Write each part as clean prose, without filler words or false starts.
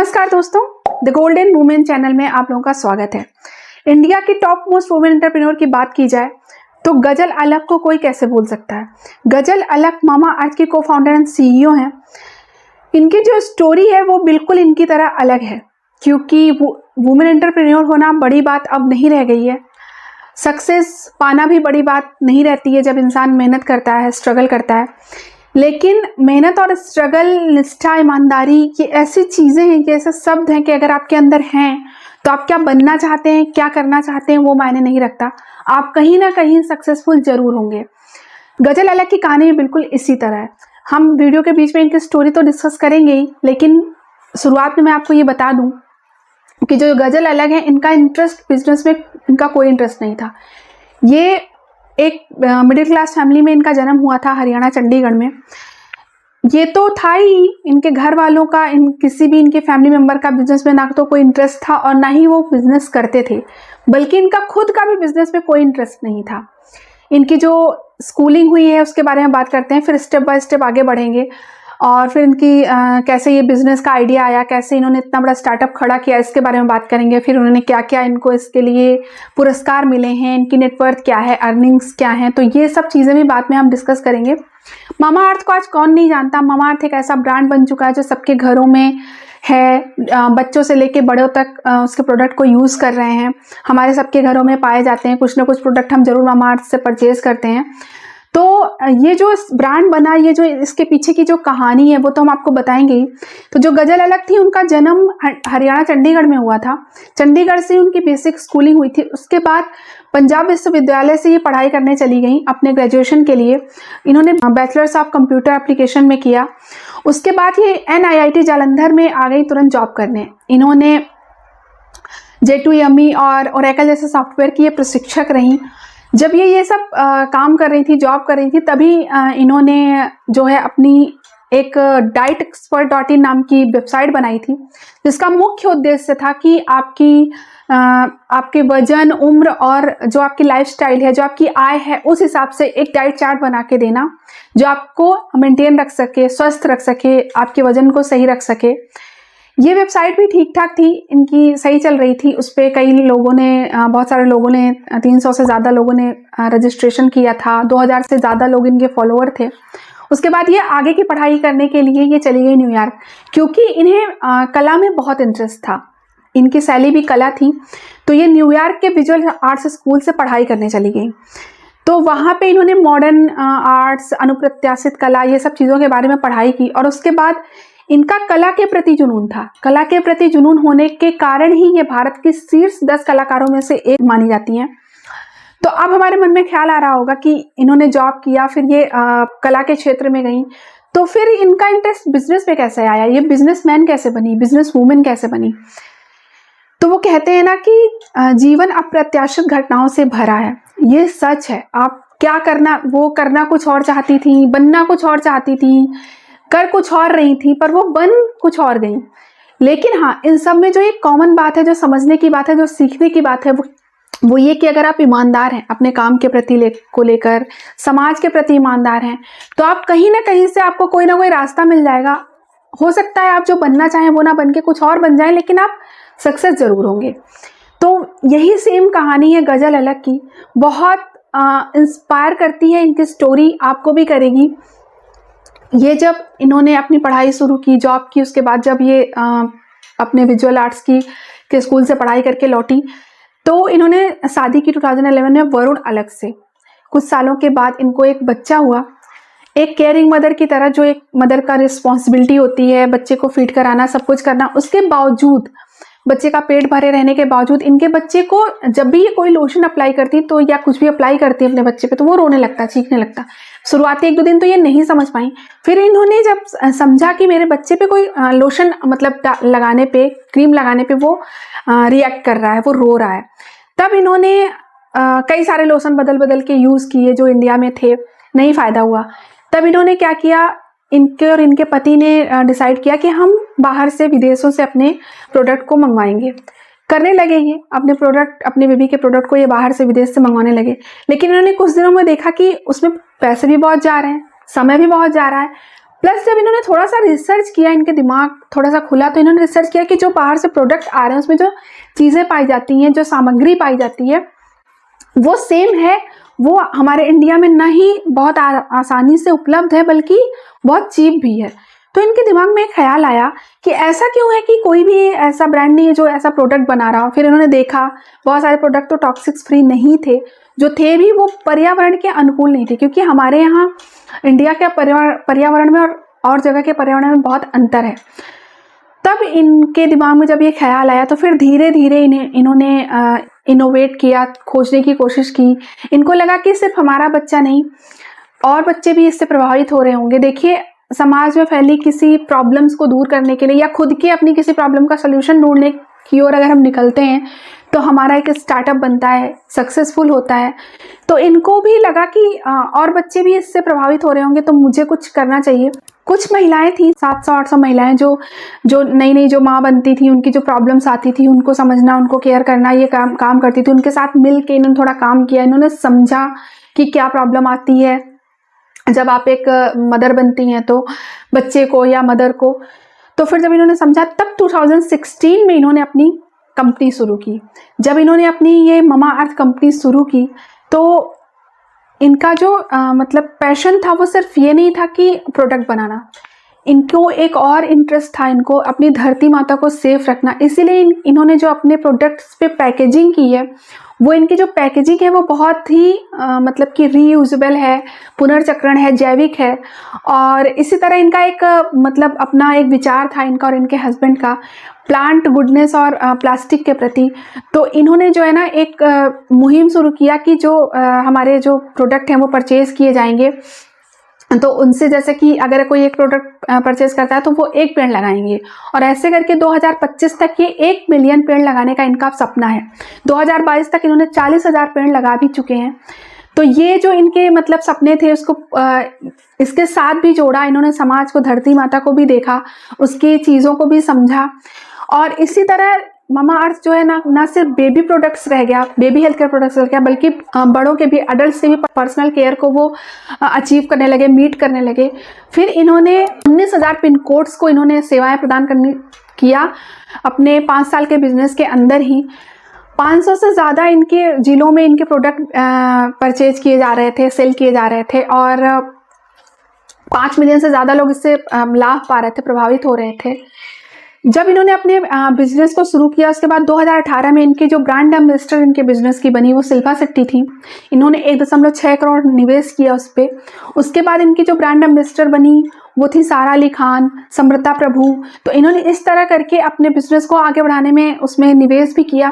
नमस्कार दोस्तों, the golden women channel में आप लोगों का स्वागत है। इंडिया की टॉप मोस्ट वुमेन एंटरप्रेन्योर की बात की जाए तो गजल अलख को कोई कैसे भूल सकता है। गजल अलख मामा अर्थ की को फाउंडर एंड सीईओ हैं। इनकी जो स्टोरी है वो बिल्कुल इनकी तरह अलग है, क्योंकि वुमेन एंटरप्रेन्योर होना बड़ी बात अब नहीं रह गई है। सक्सेस पाना भी बड़ी बात नहीं रहती है जब इंसान मेहनत करता है, स्ट्रगल करता है। लेकिन मेहनत और स्ट्रगल, निष्ठा, ईमानदारी, ये ऐसी चीज़ें हैं, ये ऐसे शब्द हैं कि अगर आपके अंदर हैं तो आप क्या बनना चाहते हैं, क्या करना चाहते हैं, वो मायने नहीं रखता। आप कहीं ना कहीं सक्सेसफुल जरूर होंगे। गजल अलख की कहानी बिल्कुल इसी तरह है। हम वीडियो के बीच में इनकी स्टोरी तो डिस्कस करेंगे ही, लेकिन शुरुआत में मैं आपको ये बता दूं कि जो गजल अलख है, इनका इंटरेस्ट बिजनेस में इनका कोई इंटरेस्ट नहीं था। ये एक मिडिल क्लास फैमिली में इनका जन्म हुआ था, हरियाणा चंडीगढ़ में। ये तो था ही इनके घर वालों का, किसी भी इनके फैमिली मेंबर का बिजनेस में ना तो कोई इंटरेस्ट था और ना ही वो बिजनेस करते थे, बल्कि इनका खुद का भी बिजनेस में कोई इंटरेस्ट नहीं था। इनकी जो स्कूलिंग हुई है उसके बारे में बात करते हैं, फिर स्टेप बाय स्टेप आगे बढ़ेंगे और फिर इनकी कैसे ये बिजनेस का आइडिया आया, कैसे इन्होंने इतना बड़ा स्टार्टअप खड़ा किया, इसके बारे में बात करेंगे। फिर उन्होंने क्या क्या इनको इसके लिए पुरस्कार मिले हैं, इनकी नेटवर्थ क्या है, अर्निंग्स क्या है, तो ये सब चीज़ें भी बाद में हम डिस्कस करेंगे। मामा अर्थ को आज कौन नहीं जानता। मामा अर्थ एक ऐसा ब्रांड बन चुका है जो सबके घरों में है, बच्चों से लेके बड़ों तक उसके प्रोडक्ट को यूज़ कर रहे हैं। हमारे सबके घरों में पाए जाते हैं, कुछ ना कुछ प्रोडक्ट हम जरूर मामा अर्थ से परचेज करते हैं। तो ये जो ब्रांड बना, ये जो इसके पीछे की जो कहानी है वो तो हम आपको बताएंगे ही। तो जो गजल अलख थी, उनका जन्म हरियाणा चंडीगढ़ में हुआ था। चंडीगढ़ से उनकी बेसिक स्कूलिंग हुई थी। उसके बाद पंजाब विश्वविद्यालय से ये पढ़ाई करने चली गई अपने ग्रेजुएशन के लिए। इन्होंने बैचलर्स ऑफ कंप्यूटर एप्लीकेशन में किया। उसके बाद ये NIIT जालंधर में आ गई तुरंत जॉब करने। इन्होंने J2EE और ओरेकल जैसे सॉफ्टवेयर की ये प्रशिक्षक रहीं। जब ये सब काम कर रही थी, जॉब कर रही थी, तभी इन्होंने जो है अपनी एक dietexpert.in नाम की वेबसाइट बनाई थी, जिसका मुख्य उद्देश्य था कि आपके वजन, उम्र और जो आपकी लाइफस्टाइल है, जो आपकी आय है, उस हिसाब से एक डाइट चार्ट बना के देना जो आपको मेंटेन रख सके, स्वस्थ रख सके, आपके वजन को सही रख सके। ये वेबसाइट भी ठीक ठाक थी, इनकी सही चल रही थी। उस पर कई लोगों ने, बहुत सारे लोगों ने, 300 से ज़्यादा लोगों ने रजिस्ट्रेशन किया था। 2000 से ज़्यादा लोग इनके फॉलोअर थे। उसके बाद ये आगे की पढ़ाई करने के लिए ये चली गई न्यूयॉर्क, क्योंकि इन्हें कला में बहुत इंटरेस्ट था। इनकी शैली भी कला थी, तो ये न्यूयॉर्क के विजुअल आर्ट्स स्कूल से पढ़ाई करने चली गई। तो वहाँ पे इन्होंने मॉडर्न आर्ट्स, अनुप्रत्याशित कला, ये सब चीज़ों के बारे में पढ़ाई की। और उसके बाद इनका कला के प्रति जुनून था। कला के प्रति जुनून होने के कारण ही ये भारत की शीर्ष 10 कलाकारों में से एक मानी जाती हैं। तो अब हमारे मन में ख्याल आ रहा होगा कि इन्होंने जॉब किया, फिर ये कला के क्षेत्र में गई, तो फिर इनका इंटरेस्ट बिजनेस में कैसे आया, ये बिजनेसमैन कैसे बनी, बिजनेस वूमेन कैसे बनी। तो वो कहते हैं ना कि जीवन अप्रत्याशित घटनाओं से भरा है। ये सच है। आप क्या करना, वो करना कुछ और चाहती थी, बनना कुछ और चाहती थी, कर कुछ और रही थी, पर वो बन कुछ और गई। लेकिन हाँ, इन सब में जो एक कॉमन बात है, जो समझने की बात है, जो सीखने की बात है, वो ये कि अगर आप ईमानदार हैं अपने काम के प्रति को लेकर, समाज के प्रति ईमानदार हैं, तो आप कहीं ना कहीं से आपको कोई ना कोई रास्ता मिल जाएगा। हो सकता है आप जो बनना चाहें वो ना बन के कुछ और बन जाएं, लेकिन आप सक्सेस जरूर होंगे। तो यही सेम कहानी है गजल अलख की। बहुत इंस्पायर करती है इनकी स्टोरी, आपको भी करेगी। ये जब इन्होंने अपनी पढ़ाई शुरू की, जॉब की, उसके बाद जब ये अपने विजुअल आर्ट्स के स्कूल से पढ़ाई करके लौटी, तो इन्होंने शादी की 2011 में वरुण अलख से। कुछ सालों के बाद इनको एक बच्चा हुआ। एक केयरिंग मदर की तरह, जो एक मदर का रिस्पॉन्सिबिलिटी होती है, बच्चे को फीड कराना, सब कुछ करना, उसके बावजूद, बच्चे का पेट भरे रहने के बावजूद, इनके बच्चे को जब भी ये कोई लोशन अप्लाई करती तो, या कुछ भी अप्लाई करती अपने बच्चे पे, तो वो रोने लगता, चीखने लगता। शुरुआती 1-2 दिन तो ये नहीं समझ पाई। फिर इन्होंने जब समझा कि मेरे बच्चे पे कोई लोशन मतलब लगाने पे, क्रीम लगाने पे वो रिएक्ट कर रहा है, वो रो रहा है, तब इन्होंने कई सारे लोशन बदल बदल के यूज़ किए जो इंडिया में थे, नहीं फ़ायदा हुआ। तब इन्होंने क्या किया, इनके और इनके पति ने डिसाइड किया कि हम बाहर से, विदेशों से अपने प्रोडक्ट को मंगवाएंगे। करने लगे ये अपने प्रोडक्ट, अपने बेबी के प्रोडक्ट को ये बाहर से, विदेश से मंगवाने लगे। लेकिन इन्होंने कुछ दिनों में देखा कि उसमें पैसे भी बहुत जा रहे हैं, समय भी बहुत जा रहा है, प्लस जब इन्होंने थोड़ा सा रिसर्च किया, इनके दिमाग थोड़ा सा खुला, तो इन्होंने रिसर्च किया कि जो बाहर से प्रोडक्ट आ रहे हैं उसमें जो चीज़ें पाई जाती हैं, जो सामग्री पाई जाती है वो सेम है, वो हमारे इंडिया में ना ही बहुत आसानी से उपलब्ध है बल्कि बहुत चीप भी है। तो इनके दिमाग में एक ख्याल आया कि ऐसा क्यों है कि कोई भी ऐसा ब्रांड नहीं है जो ऐसा प्रोडक्ट बना रहा हो। फिर इन्होंने देखा बहुत सारे प्रोडक्ट तो टॉक्सिक्स फ्री नहीं थे, जो थे भी वो पर्यावरण के अनुकूल नहीं थे, क्योंकि हमारे यहाँ इंडिया के पर्यावरण में और जगह के पर्यावरण में बहुत अंतर है। तब इनके दिमाग में जब ये ख्याल आया तो फिर धीरे धीरे इन्होंने इनोवेट किया, खोजने की कोशिश की। इनको लगा कि सिर्फ हमारा बच्चा नहीं, और बच्चे भी इससे प्रभावित हो रहे होंगे। देखिए, समाज में फैली किसी प्रॉब्लम्स को दूर करने के लिए या खुद के अपनी किसी प्रॉब्लम का सलूशन ढूंढने की ओर अगर हम निकलते हैं तो हमारा एक स्टार्टअप बनता है, सक्सेसफुल होता है। तो इनको भी लगा कि और बच्चे भी इससे प्रभावित हो रहे होंगे तो मुझे कुछ करना चाहिए। कुछ महिलाएं थी, 700-800 महिलाएं जो नई जो माँ बनती थी, उनकी जो प्रॉब्लम्स आती थी उनको समझना, उनको केयर करना, ये काम करती थी। उनके साथ मिल के इन्होंने थोड़ा काम किया, इन्होंने समझा कि क्या प्रॉब्लम आती है जब आप एक मदर बनती हैं तो बच्चे को या मदर को। तो फिर जब इन्होंने समझा तब 2016 में इन्होंने अपनी कंपनी शुरू की। जब इन्होंने अपनी ये ममा अर्थ कंपनी शुरू की तो इनका जो मतलब पैशन था वो सिर्फ ये नहीं था कि प्रोडक्ट बनाना, इनको एक और इंटरेस्ट था, इनको अपनी धरती माता को सेफ रखना। इसीलिए इन्होंने जो अपने प्रोडक्ट्स पे पैकेजिंग की है, वो इनकी जो पैकेजिंग है वो बहुत ही मतलब कि रीयूजेबल है, पुनर्चक्रण है, जैविक है। और इसी तरह इनका एक मतलब अपना एक विचार था इनका और इनके हस्बैंड का, प्लांट गुडनेस और प्लास्टिक के प्रति। तो इन्होंने जो है ना एक मुहिम शुरू किया कि जो हमारे जो प्रोडक्ट हैं वो परचेज़ किए जाएंगे, तो उनसे जैसे कि अगर कोई एक प्रोडक्ट परचेज करता है तो वो एक पेड़ लगाएंगे, और ऐसे करके 2025 तक ये 1 मिलियन पेड़ लगाने का इनका सपना है। 2022 तक इन्होंने 40,000 पेड़ लगा भी चुके हैं। तो ये जो इनके मतलब सपने थे उसको इसके साथ भी जोड़ा इन्होंने, समाज को, धरती माता को भी देखा, उसकी चीज़ों को भी समझा। और इसी तरह ममा अर्थ जो है ना सिर्फ बेबी प्रोडक्ट्स रह गया, बेबी हेल्थ केयर प्रोडक्ट्स रह गया, बल्कि बड़ों के भी, अडल्ट से भी पर्सनल केयर को वो अचीव करने लगे, मीट करने लगे। फिर इन्होंने 19,000 पिन कोड्स को इन्होंने सेवाएं प्रदान करने किया अपने 5 साल के बिजनेस के अंदर ही। 500 से ज़्यादा इनके जिलों में इनके प्रोडक्ट परचेज किए जा रहे थे, सेल किए जा रहे थे, और 5 मिलियन से ज़्यादा लोग इससे लाभ पा रहे थे, प्रभावित हो रहे थे। जब इन्होंने अपने बिजनेस को शुरू किया उसके बाद 2018 में इनकी जो ब्रांड एम्बेसडर इनके बिजनेस की बनी वो शिल्पा शेट्टी थी। इन्होंने 1.6 करोड़ निवेश किया उस पर। उसके बाद इनकी जो ब्रांड एम्बेसडर बनी वो थी सारा अली खान, समृता प्रभु। तो इन्होंने इस तरह करके अपने बिजनेस को आगे बढ़ाने में उसमें निवेश भी किया,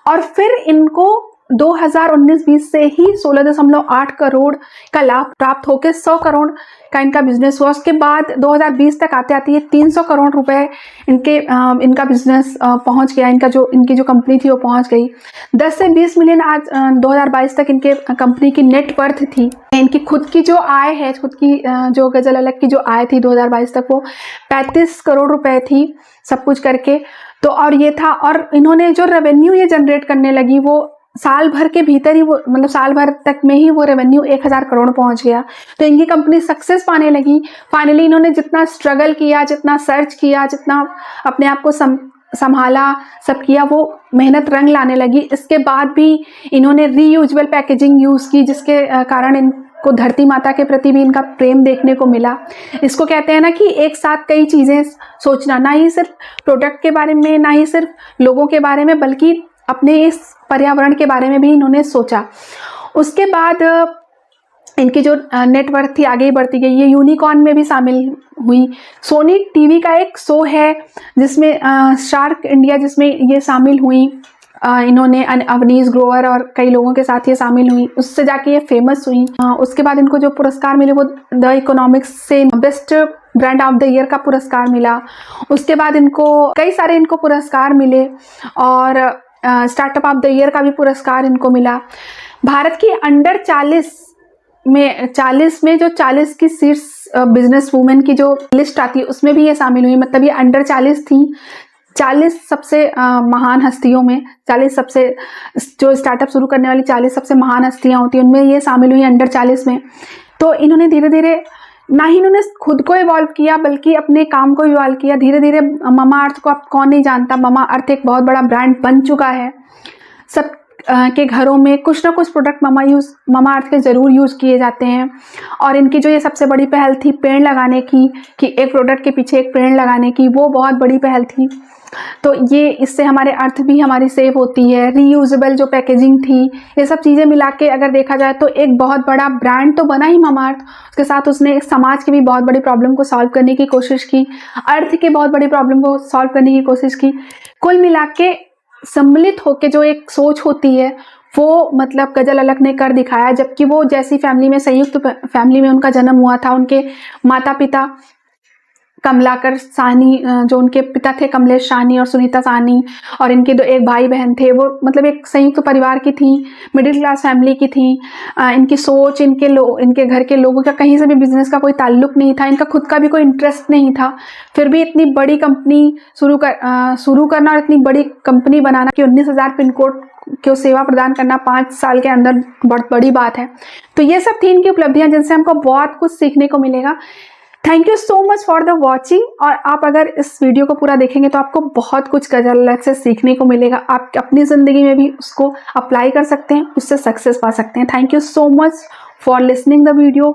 और फिर इनको 2019-20 से ही 16.8 करोड़ का लाभ प्राप्त होकर 100 करोड़ का इनका बिजनेस हुआ। उसके बाद 2020 तक आते आते ये 300 करोड़ रुपए इनका बिजनेस पहुंच गया। इनकी जो कंपनी थी वो पहुंच गई 10 से 20 मिलियन। आज 2022 तक इनके कंपनी की नेट वर्थ थी। इनकी खुद की जो आय है, खुद की जो गजल अलग की जो आय थी 2022 तक वो 35 करोड़ रुपए थी सब कुछ करके। तो और ये था, और इन्होंने जो रेवेन्यू ये जनरेट करने लगी वो साल भर के भीतर ही, वो मतलब साल भर तक में ही वो रेवेन्यू 1000 करोड़ पहुंच गया। तो इनकी कंपनी सक्सेस पाने लगी। फाइनली इन्होंने जितना स्ट्रगल किया, जितना सर्च किया, जितना अपने आप को संभाला, सब किया, वो मेहनत रंग लाने लगी। इसके बाद भी इन्होंने रीयूजेबल पैकेजिंग यूज़ की, जिसके कारण इनको धरती माता के प्रति भी इनका प्रेम देखने को मिला। इसको कहते हैं ना कि एक साथ कई चीज़ें सोचना, ना ही सिर्फ प्रोडक्ट के बारे में, ना ही सिर्फ लोगों के बारे में, बल्कि अपने इस पर्यावरण के बारे में भी इन्होंने सोचा। उसके बाद इनकी जो नेटवर्थ थी आगे बढ़ती गई, ये यूनिकॉर्न में भी शामिल हुई। सोनी टीवी का एक शो है जिसमें शार्क इंडिया, जिसमें ये शामिल हुई। इन्होंने अवनीश ग्रोवर और कई लोगों के साथ ये शामिल हुई, उससे जाके ये फेमस हुई। उसके बाद इनको जो पुरस्कार मिले वो द इकोनॉमिक्स से best brand of the year का पुरस्कार मिला। उसके बाद इनको कई सारे पुरस्कार मिले, और स्टार्टअप ऑफ द ईयर का भी पुरस्कार इनको मिला। भारत की अंडर 40 में जो 40 की शीर्ष बिजनेस वुमेन की जो लिस्ट आती है उसमें भी ये शामिल हुई। मतलब ये अंडर 40 थी, 40 सबसे महान हस्तियों में, 40 सबसे जो स्टार्टअप शुरू करने वाली 40 सबसे महान हस्तियां होती हैं उनमें ये शामिल हुई अंडर 40 में। तो इन्होंने धीरे धीरे ना ही इन्होंने खुद को इवॉल्व किया बल्कि अपने काम को इवॉल्व किया। धीरे धीरे ममा अर्थ को आप कौन नहीं जानता, ममा अर्थ एक बहुत बड़ा ब्रांड बन चुका है। सब के घरों में कुछ ना कुछ प्रोडक्ट ममा अर्थ के ज़रूर यूज़ किए जाते हैं। और इनकी जो ये सबसे बड़ी पहल थी पेड़ लगाने की, कि एक प्रोडक्ट के पीछे एक पेड़ लगाने की, वो बहुत बड़ी पहल थी। तो ये इससे हमारे अर्थ भी हमारी सेव होती है। रीयूजेबल जो पैकेजिंग थी, ये सब चीज़ें मिला के अगर देखा जाए तो एक बहुत बड़ा ब्रांड तो बना ही ममा अर्थ। उसके साथ उसने समाज की भी बहुत बड़ी प्रॉब्लम को सॉल्व करने की कोशिश की, अर्थ की बहुत बड़ी प्रॉब्लम को सॉल्व करने की कोशिश की। कुल मिला के सम्मिलित होकर जो एक सोच होती है वो मतलब गजल अलख ने कर दिखाया। जबकि वो जैसी फैमिली में, संयुक्त फैमिली में उनका जन्म हुआ था, उनके माता पिता कमलाकर साहनी, जो उनके पिता थे कमलेश साहनी और सुनीता साहनी, और इनके एक भाई बहन थे, वो मतलब एक संयुक्त परिवार की थी, मिडिल क्लास फैमिली की थी। इनकी सोच, इनके घर के लोगों का कहीं से भी बिजनेस का कोई ताल्लुक नहीं था, इनका खुद का भी कोई इंटरेस्ट नहीं था। फिर भी इतनी बड़ी कंपनी शुरू करना और इतनी बड़ी कंपनी बनाना कि 19,000 पिन कोड को सेवा प्रदान करना 5 साल के अंदर बहुत बड़ी बात है। तो ये सब थी इनकी उपलब्धियां जिनसे हमको बहुत कुछ सीखने को मिलेगा। Thank you so much for the watching. और आप अगर इस वीडियो को पूरा देखेंगे तो आपको बहुत कुछ गजल अलख से सीखने को मिलेगा। आप अपनी ज़िंदगी में भी उसको अप्लाई कर सकते हैं, उससे सक्सेस पा सकते हैं। Thank you so much for listening the video.